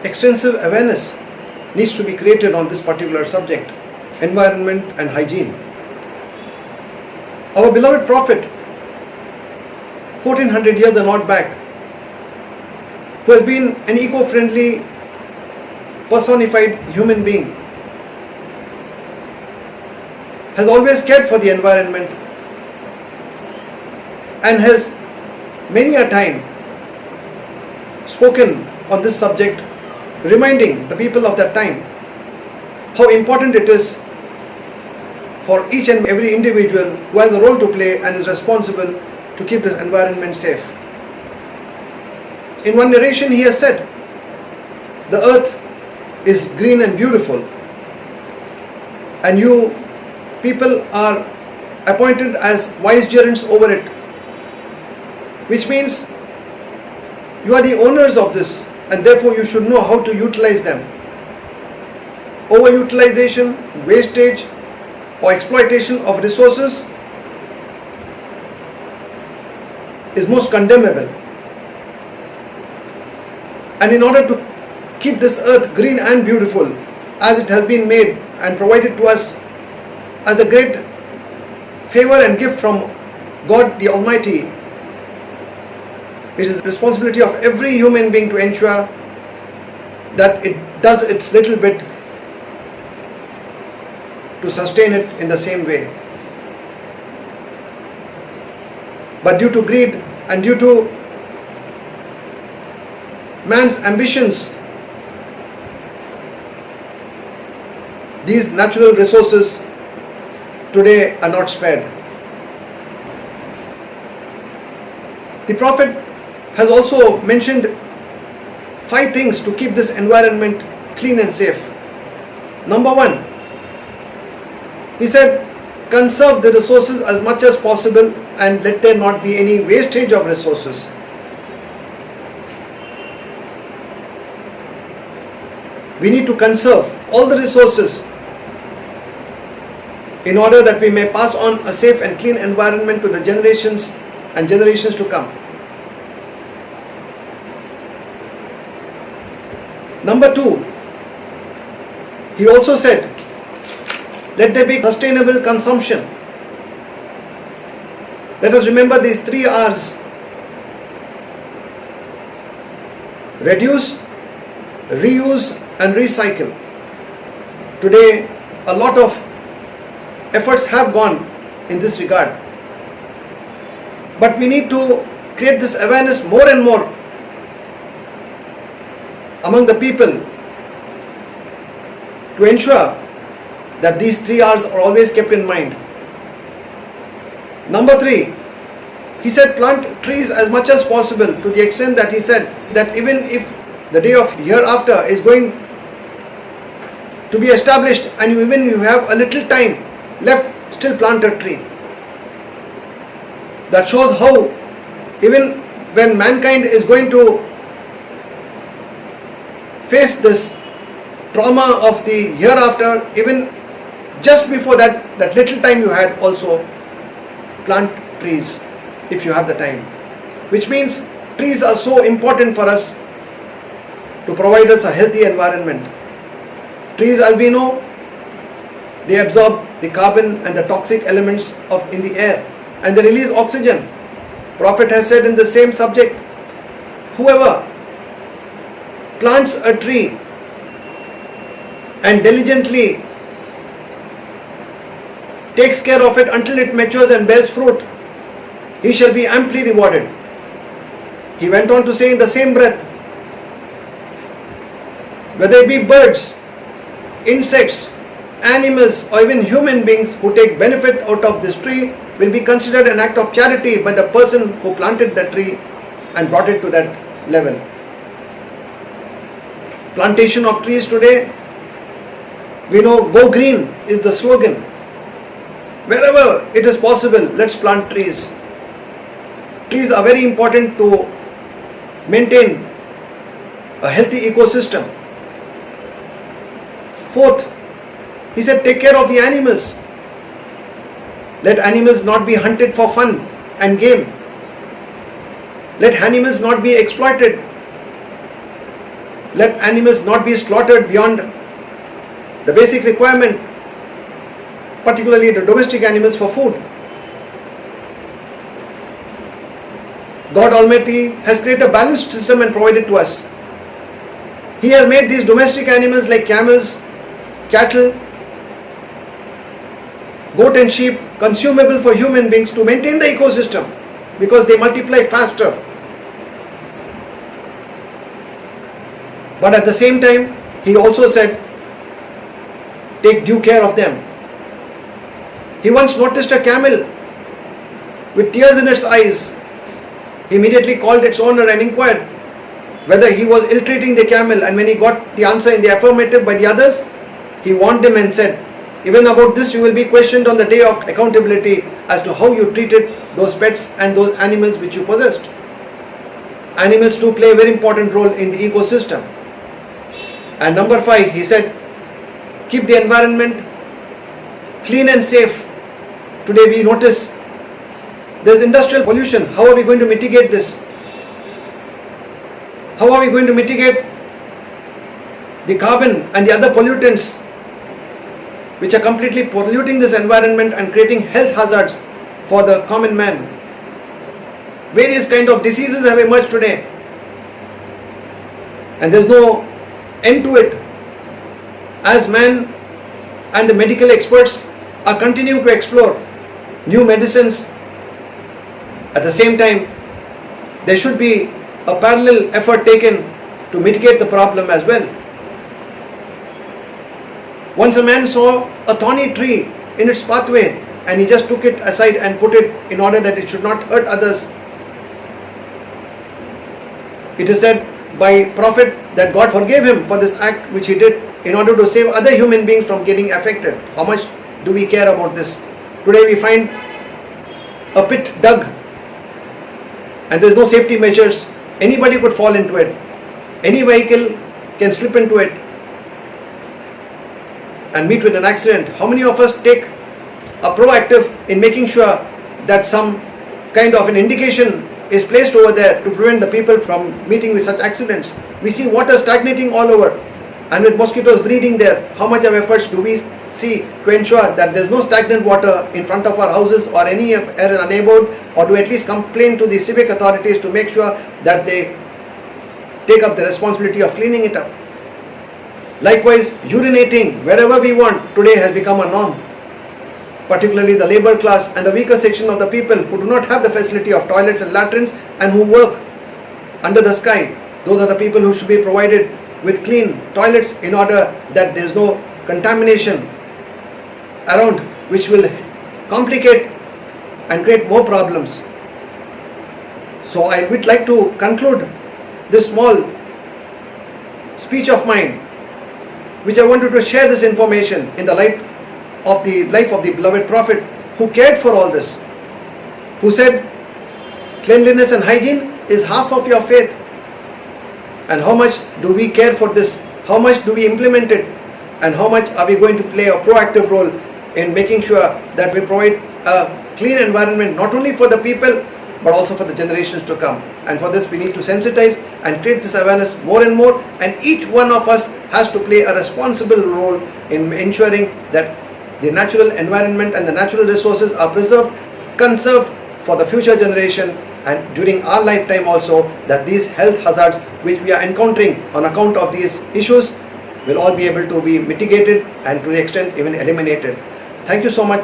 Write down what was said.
extensive awareness needs to be created on this particular subject, environment and hygiene. Our beloved Prophet, 1400 years and not back, who has been an eco-friendly, personified human being, has always cared for the environment and has many a time spoken on this subject, reminding the people of that time how important it is for each and every individual who has a role to play and is responsible to keep this environment safe. In one narration he has said, the earth is green and beautiful, and you people are appointed as vicegerents over it, which means you are the owners of this and therefore you should know how to utilize them. Overutilization, wastage or exploitation of resources is most condemnable. And in order to keep this earth green and beautiful as it has been made and provided to us as a great favor and gift from God the Almighty, it is the responsibility of every human being to ensure that it does its little bit to sustain it in the same way. But due to greed and due to man's ambitions, these natural resources today are not spared. The Prophet has also mentioned 5 things to keep this environment clean and safe. Number 1, he said, conserve the resources as much as possible and let there not be any wastage of resources. We need to conserve all the resources in order that we may pass on a safe and clean environment to the generations and generations to come. Number 2, he also said, let there be sustainable consumption. Let us remember these 3 R's: reduce, reuse and recycle. Today a lot of efforts have gone in this regard, but we need to create this awareness more and more among the people to ensure that these 3 R's are always kept in mind. Number 3, he said plant trees as much as possible, to the extent that he said that even if the day of hereafter is going to be established and even you have a little time left, still plant a tree. That shows how even when mankind is going to face this trauma of the hereafter, even just before that little time you had, also plant trees if you have the time. Which means trees are so important for us to provide us a healthy environment. Trees, as we know, they absorb the carbon and the toxic elements in the air and they release oxygen. Prophet has said in the same subject, whoever plants a tree and diligently takes care of it until it matures and bears fruit, he shall be amply rewarded. He went on to say in the same breath, whether it be birds, insects, animals or even human beings who take benefit out of this tree will be considered an act of charity by the person who planted the tree and brought it to that level. Plantation of trees today, we know go green is the slogan. Wherever it is possible, let's plant trees. Trees are very important to maintain a healthy ecosystem. 4th, he said take care of the animals. Let animals not be hunted for fun and game. Let animals not be exploited. let animals not be slaughtered beyond the basic requirement, particularly the domestic animals for food. God Almighty has created a balanced system and provided to us. He has made these domestic animals like camels, cattle, goat and sheep consumable for human beings to maintain the ecosystem because they multiply faster. But at the same time, He also said, take due care of them. He once noticed a camel with tears in its eyes. He immediately called its owner and inquired whether he was ill-treating the camel, and when he got the answer in the affirmative by the others, he warned him and said, even about this you will be questioned on the day of accountability as to how you treated those pets and those animals which you possessed. Animals too play a very important role in the ecosystem. And number 5, he said, keep the environment clean and safe. Today we notice there is industrial pollution. How are we going to mitigate this? How are we going to mitigate the carbon and the other pollutants which are completely polluting this environment and creating health hazards for the common man? Various kind of diseases have emerged today, and there is no end to it, as man and the medical experts are continuing to explore new medicines. At the same time, there should be a parallel effort taken to mitigate the problem as well. Once a man saw a thorny tree in its pathway and he just took it aside and put it in order that it should not hurt others. It is said by Prophet that God forgave him for this act which he did in order to save other human beings from getting affected. How much do we care about this? Today we find a pit dug and there is no safety measures. Anybody could fall into it. Any vehicle can slip into it and meet with an accident. How many of us take a proactive in making sure that some kind of an indication is placed over there to prevent the people from meeting with such accidents? We see water stagnating all over, and with mosquitoes breeding there, how much of efforts do we see to ensure that there is no stagnant water in front of our houses or any in our neighborhood, or to at least complain to the civic authorities to make sure that they take up the responsibility of cleaning it up. Likewise, urinating wherever we want today has become a norm, particularly the labor class and the weaker section of the people who do not have the facility of toilets and latrines and who work under the sky. Those are the people who should be provided with clean toilets in order that there is no contamination around which will complicate and create more problems. So I would like to conclude this small speech of mine, which I wanted to share this information in the light of the life of the beloved Prophet who cared for all this, who said cleanliness and hygiene is half of your faith. And how much do we care for this? How much do we implement it? And how much are we going to play a proactive role in making sure that we provide a clean environment not only for the people but also for the generations to come? And for this we need to sensitize and create this awareness more and more, and each one of us has to play a responsible role in ensuring that the natural environment and the natural resources are preserved, conserved for the future generation, and during our lifetime also, that these health hazards which we are encountering on account of these issues will all be able to be mitigated and to the extent even eliminated. Thank you so much.